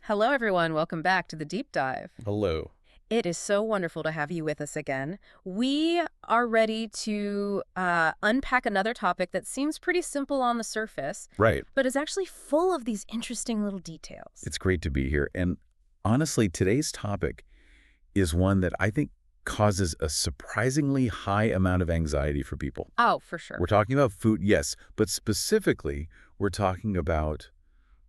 Hello, everyone. Welcome back to the Deep Dive. Hello. It is so wonderful to have you with us again. We are ready to unpack another topic that seems pretty simple on the surface, Right. but is actually full of these interesting little details. It's great to be here. And honestly, today's topic is one that I think causes a surprisingly high amount of anxiety for people. Oh, for sure. We're talking about food, yes, but specifically, we're talking about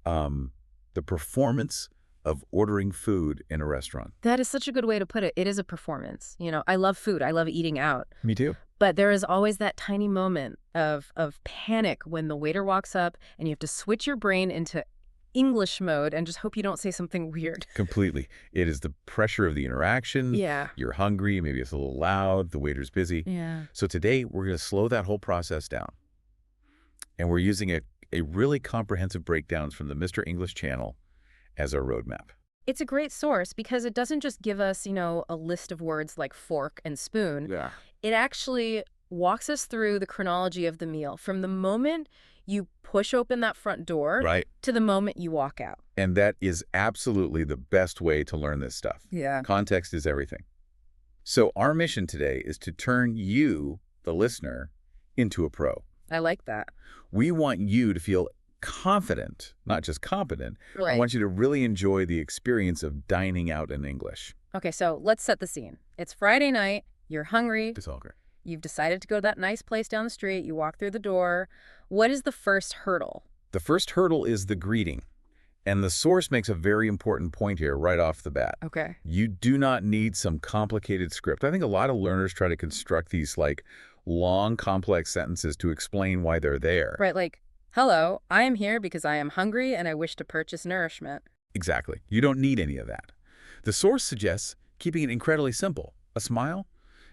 the performance of ordering food in a restaurant. That is such a good way to put it. It is a performance. You know, I love food. I love eating out. Me too. But there is always that tiny moment of panic when the waiter walks up and you have to switch your brain into English mode and just hope you don't say something weird. Completely. It is the pressure of the interaction. Yeah. You're hungry, maybe it's a little loud, the waiter's busy. Yeah. So today, we're going to slow that whole process down. And we're using a really comprehensive breakdowns from the Mr. English channel as our roadmap. It's a great source because it doesn't just give us, a list of words like fork and spoon. Yeah. It actually walks us through the chronology of the meal from the moment you push open that front door Right. to the moment you walk out. And that is absolutely the best way to learn this stuff. Yeah. Context is everything. So our mission today is to turn you, the listener, into a pro. I like that. We want you to feel confident, not just competent. Right. I want you to really enjoy the experience of dining out in English. Okay, so let's set the scene. It's Friday night. You're hungry. It's all great. You've decided to go to that nice place down the street. You walk through the door. What is the first hurdle? The first hurdle is the greeting. And the source makes a very important point here right off the bat. Okay. You do not need some complicated script. I think a lot of learners try to construct these long, complex sentences to explain why they're there. Right, like, hello, I am here because I am hungry and I wish to purchase nourishment. Exactly. You don't need any of that. The source suggests keeping it incredibly simple. A smile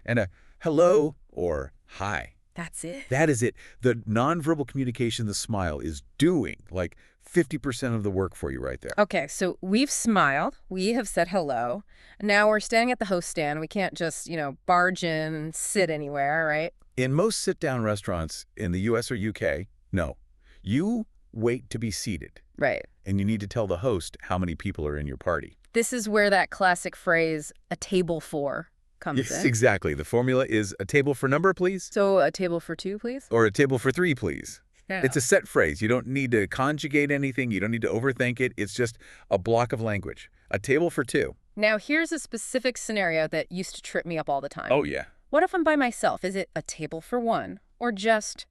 and a hello or hi. That's it. That is it. The nonverbal communication, the smile, is doing 50% of the work for you right there. Okay, so we've smiled. We have said hello. Now we're standing at the host stand. We can't just, barge in and sit anywhere, right? In most sit-down restaurants in the U.S. or U.K., no. You wait to be seated, Right. and you need to tell the host how many people are in your party. This is where that classic phrase, a table for, comes Yes, in. exactly. The formula is a table for number, please, So a table for two, please? or a table for three, please. Yeah. It's a set phrase. You don't need to conjugate anything. You don't need to overthink it. It's just a block of language. A table for two. Now, here's a specific scenario that used to trip me up all the time. Oh, yeah. What if I'm by myself? Is it a table for one or just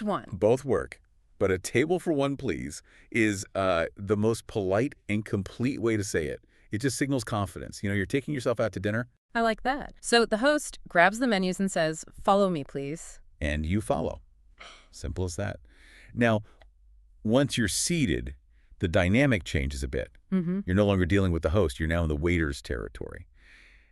one? Both work. But a table for one, please, is the most polite and complete way to say it. It just signals confidence. You're taking yourself out to dinner, I like that. So the host grabs the menus and says, follow me, please. and you follow. Simple as that. Now, once you're seated, the dynamic changes a bit. Mm-hmm. You're no longer dealing with the host. You're now in the waiter's territory.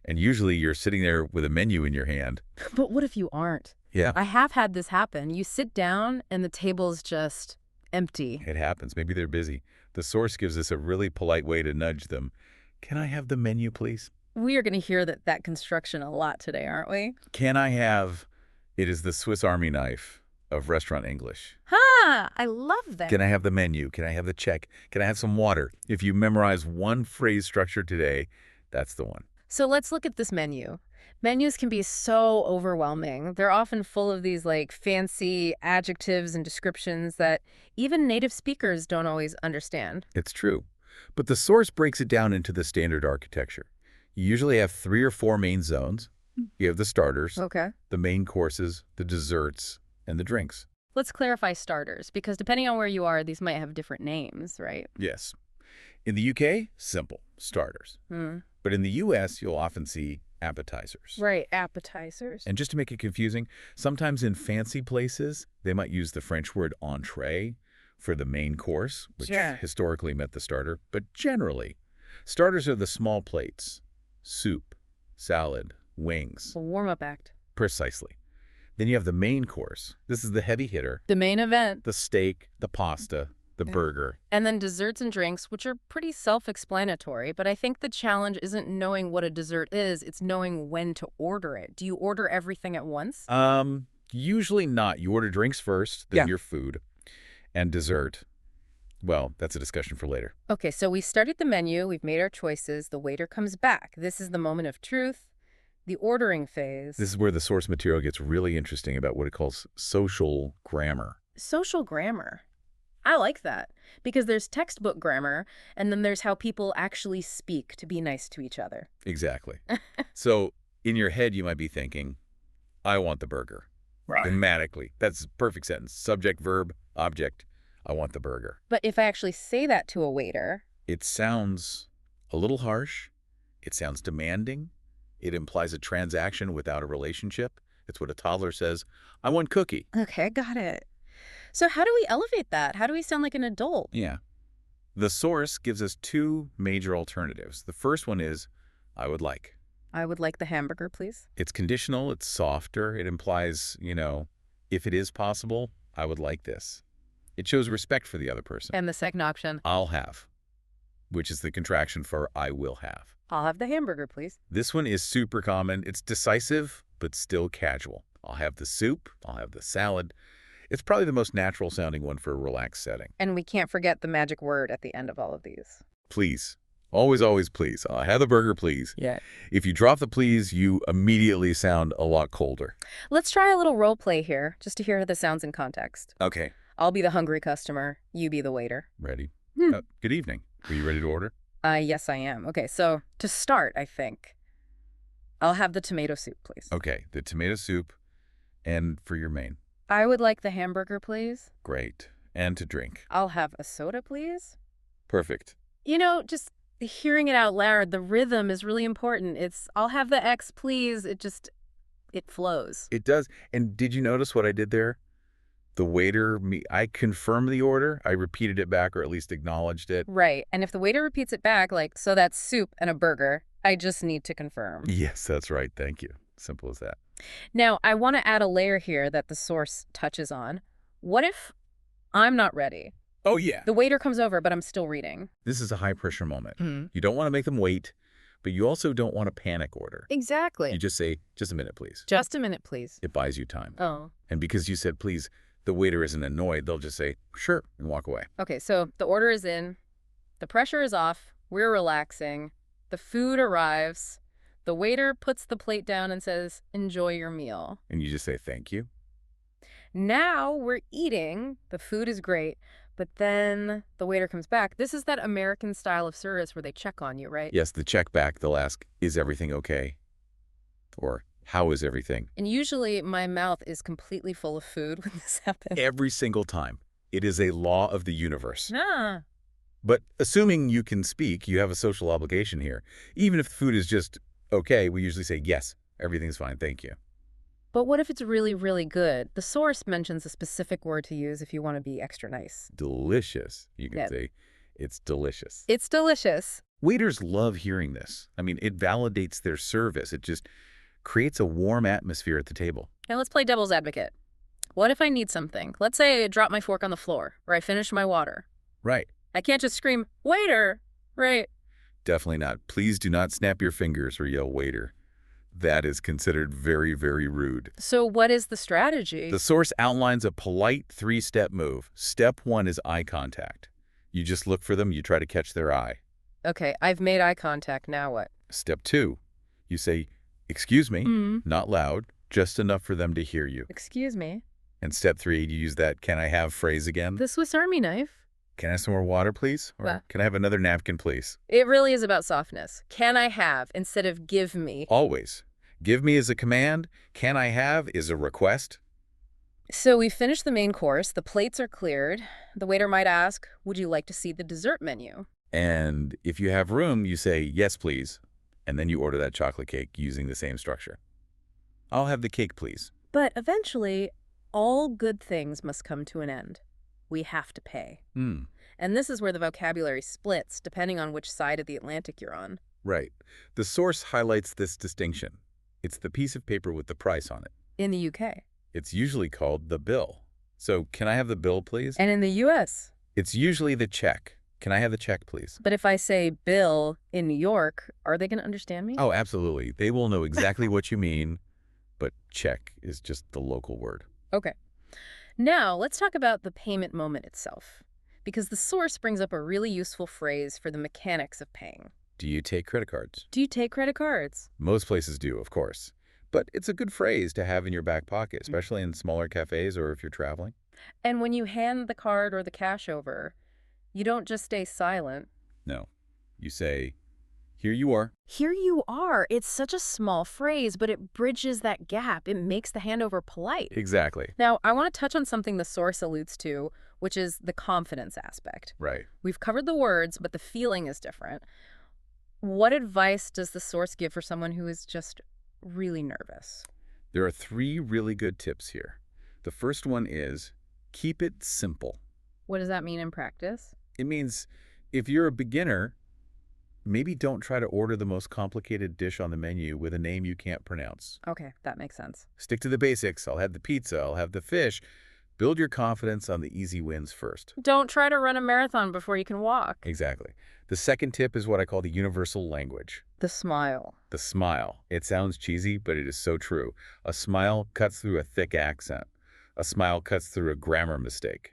And usually you're sitting there with a menu in your hand. But what if you aren't? Yeah, I have had this happen. You sit down and the table's just empty. it happens. Maybe they're busy. The source gives us a really polite way to nudge them. Can I have the menu, please? We are going to hear that construction a lot today, aren't we? Can I have... It is the Swiss Army knife of restaurant English. Ha! I love that. Can I have the menu? Can I have the check? Can I have some water? If you memorize one phrase structure today, that's the one. So let's look at this menu. Menus can be so overwhelming. They're often full of these fancy adjectives and descriptions that even native speakers don't always understand. It's true. But the source breaks it down into the standard architecture. You usually have 3 or 4 main zones. You have the starters, Okay. the main courses, the desserts, and the drinks. Let's clarify starters, because depending on where you are, these might have different names, right? Yes. In the UK, simple, starters. Hmm. But in the US, you'll often see appetizers. Right, appetizers. And just to make it confusing, sometimes in fancy places, they might use the French word entree for the main course, which Sure. historically meant the starter. But generally, starters are the small plates, soup, salad, wings. A warm-up act. Precisely. Then you have the main course. This is the heavy hitter, The main event. the steak, the pasta, the burger. And then desserts and drinks, which are pretty self-explanatory, but I think the challenge isn't knowing what a dessert is, it's knowing when to order it. Do you order everything at once? Usually not. You order drinks first, then Yeah. your food, and dessert. Well, that's a discussion for later. Okay, so we started the menu, we've made our choices, the waiter comes back. This is the moment of truth, the ordering phase. This is where the source material gets really interesting about what it calls social grammar. Social grammar. I like that because there's textbook grammar and then there's how people actually speak to be nice to each other. Exactly. So in your head, you might be thinking, I want the burger. Right. Grammatically. That's a perfect sentence. Subject, verb, object. I want the burger. But if I actually say that to a waiter, It sounds a little harsh. It sounds demanding. It implies a transaction without a relationship. It's what a toddler says, I want cookie. okay, I got it. So how do we elevate that? How do we sound like an adult? Yeah. The source gives us two major alternatives. The first one is, I would like. I would like the hamburger, please. It's conditional. It's softer. It implies, if it is possible, I would like this. It shows respect for the other person. And the second option, I'll have, which is the contraction for I will have. I'll have the hamburger, please. This one is super common. It's decisive, but still casual. I'll have the soup. I'll have the salad. It's probably the most natural sounding one for a relaxed setting. And we can't forget the magic word at the end of all of these. Please. Always, always please. I'll have the burger, please. Yeah. If you drop the please, you immediately sound a lot colder. Let's try a little role play here, just to hear how this sounds in context. Okay. I'll be the hungry customer. You be the waiter. Ready? Hmm. Good evening. Are you ready to order? Yes, I am. Okay, so to start, I think, I'll have the tomato soup, please. Okay. The tomato soup and for your main. I would like the hamburger, please. Great. And to drink. I'll have a soda, please. Perfect. Just hearing it out loud, the rhythm is really important. It's, I'll have the X, please. It flows. It does. And did you notice what I did there? The waiter, I confirmed the order. I repeated it back or at least acknowledged it. Right. And if the waiter repeats it back, like, so that's soup and a burger, I just need to confirm. Yes, that's right. Thank you. Simple as that. Now, I want to add a layer here that the source touches on. What if I'm not ready? Oh, yeah. The waiter comes over, but I'm still reading. This is a high pressure moment. Mm. You don't want to make them wait, but you also don't want a panic order. Exactly. You just say, just a minute, please. Just a minute, please. It buys you time. Oh. And because you said please, the waiter isn't annoyed. They'll just say, sure, and walk away. Okay, so the order is in. The pressure is off. We're relaxing. The food arrives. The waiter puts the plate down and says, enjoy your meal. And you just say, thank you. Now we're eating. The food is great. But then the waiter comes back. This is that American style of service where they check on you, right? Yes, the check back, they'll ask, is everything okay? Or how is everything? And usually my mouth is completely full of food when this happens. Every single time. It is a law of the universe. Ah. But assuming you can speak, you have a social obligation here. Even if the food is just okay, we usually say, yes, everything's fine, thank you. But what if it's really, really good? The source mentions a specific word to use if you want to be extra nice. Delicious. You can Yeah. say, it's delicious. It's delicious. Waiters love hearing this. I mean, it validates their service. It just creates a warm atmosphere at the table. Now let's play devil's advocate. What if I need something? Let's say I drop my fork on the floor, or I finish my water. Right. I can't just scream, waiter! Right. Definitely not. Please do not snap your fingers or yell waiter. That is considered very, very rude. So what is the strategy? The source outlines a polite three-step move. Step one is eye contact. You just look for them, you try to catch their eye. Okay, I've made eye contact, now what? Step two, you say, excuse me, not loud, just enough for them to hear you. Excuse me. And step three, you use that can I have phrase again. The Swiss Army knife? Can I have some more water, please? Or Well- can I have another napkin, please? It really is about softness. Can I have instead of give me? Always. Give me is a command. Can I have is a request. So we finished the main course, the plates are cleared. The waiter might ask, would you like to see the dessert menu? And if you have room, you say, yes, please. And then you order that chocolate cake using the same structure. I'll have the cake, please. But eventually, all good things must come to an end. We have to pay. And this is where the vocabulary splits, depending on which side of the Atlantic you're on. Right. The source highlights this distinction. It's the piece of paper with the price on it. In the UK. It's usually called the bill. So, can I have the bill, please? And in the US. It's usually the check. Can I have the check, please? But if I say bill in New York, are they going to understand me? Oh, absolutely. They will know exactly what you mean, but check is just the local word. Okay. Now, let's talk about the payment moment itself. because the source brings up a really useful phrase for the mechanics of paying. Do you take credit cards? Do you take credit cards? Most places do, of course. But it's a good phrase to have in your back pocket, especially in smaller cafes or if you're traveling. And when you hand the card or the cash over, you don't just stay silent. No. You say, here you are. Here you are. It's such a small phrase, but it bridges that gap. It makes the handover polite. Exactly. Now, I want to touch on something the source alludes to, which is the confidence aspect. Right. We've covered the words, but the feeling is different. What advice does the source give for someone who is just really nervous? There are 3 really good tips here. The first one is keep it simple. What does that mean in practice? It means if you're a beginner, maybe don't try to order the most complicated dish on the menu with a name you can't pronounce. Okay, that makes sense. Stick to the basics. I'll have the pizza. I'll have the fish. Build your confidence on the easy wins first. Don't try to run a marathon before you can walk. Exactly. The second tip is what I call the universal language. The smile. The smile. It sounds cheesy, but it is so true. A smile cuts through a thick accent. A smile cuts through a grammar mistake.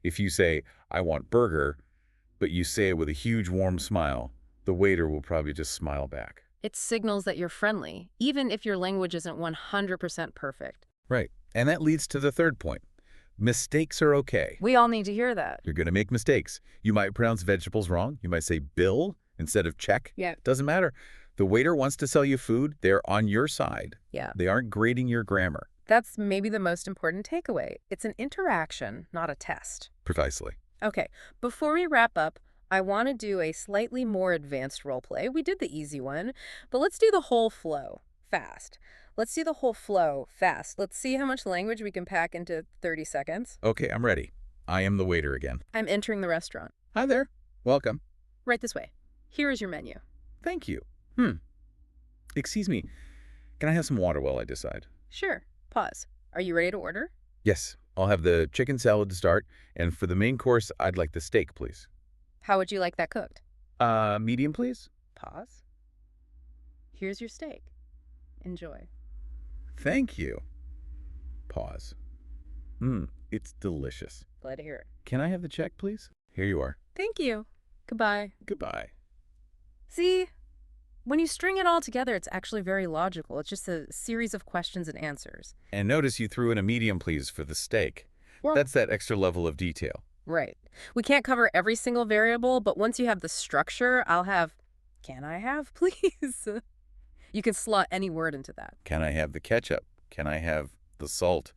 If you say, I want burger, but you say it with a huge warm smile, the waiter will probably just smile back. It signals that you're friendly, even if your language isn't 100% perfect. Right. And that leads to the third point. Mistakes are okay. We all need to hear that. You're going to make mistakes. You might pronounce vegetables wrong. You might say bill instead of check. Yeah. Doesn't matter. The waiter wants to sell you food. They're on your side. Yeah. They aren't grading your grammar. That's maybe the most important takeaway. It's an interaction, not a test. Precisely. Okay, before we wrap up, I want to do a slightly more advanced role play. We did the easy one, but let's do the whole flow fast. Let's do the whole flow fast. Let's see how much language we can pack into 30 seconds. Okay, I'm ready. I am the waiter again. I'm entering the restaurant. Hi there. Welcome. Right this way. Here is your menu. Thank you. Excuse me. Can I have some water while I decide? Sure. Pause. Are you ready to order? Yes. I'll have the chicken salad to start, and for the main course, I'd like the steak, please. How would you like that cooked? Medium, please? Pause. Here's your steak. Enjoy. Thank you. Pause. It's delicious. Glad to hear it. Can I have the check, please? Here you are. Thank you. Goodbye. Goodbye. See? When you string it all together, it's actually very logical. It's just a series of questions and answers. And notice you threw in a medium, please, for the steak. Well, That's that extra level of detail. right. We can't cover every single variable, but once you have the structure, I'll have, can I have, please? You can slot any word into that. Can I have the ketchup? Can I have the salt?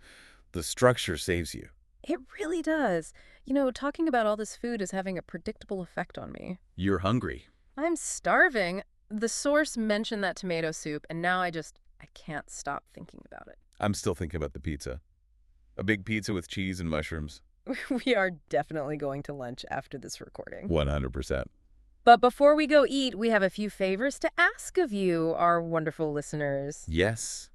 The structure saves you. It really does. You know, talking about all this food is having a predictable effect on me. You're hungry. I'm starving. The source mentioned that tomato soup, and now I can't stop thinking about it. I'm still thinking about the pizza. A big pizza with cheese and mushrooms. We are definitely going to lunch after this recording. 100%. But before we go eat, we have a few favors to ask of you, our wonderful listeners. Yes.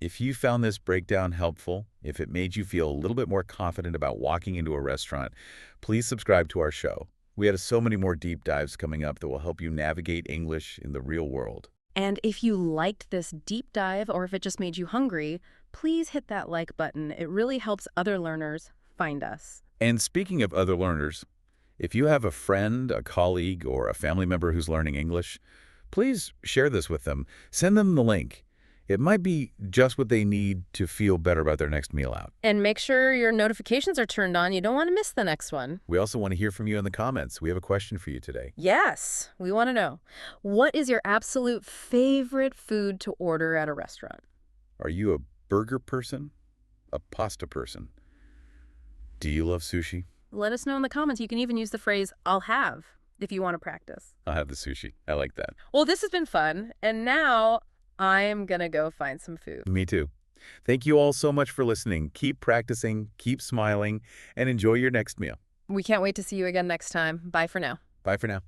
If you found this breakdown helpful, if it made you feel a little bit more confident about walking into a restaurant, please subscribe to our show. We have so many more deep dives coming up that will help you navigate English in the real world. And if you liked this deep dive, or if it just made you hungry, please hit that like button. It really helps other learners find us. And speaking of other learners, if you have a friend, a colleague, or a family member who's learning English, please share this with them. Send them the link. It might be just what they need to feel better about their next meal out. And make sure your notifications are turned on. You don't want to miss the next one. We also want to hear from you in the comments. We have a question for you today. Yes, we want to know. What is your absolute favorite food to order at a restaurant? Are you a burger person? A pasta person? Do you love sushi? Let us know in the comments. You can even use the phrase, I'll have, if you want to practice. I'll have the sushi. I like that. Well, this has been fun. And now I am going to go find some food. Me too. Thank you all so much for listening. Keep practicing, keep smiling, and enjoy your next meal. We can't wait to see you again next time. Bye for now. Bye for now.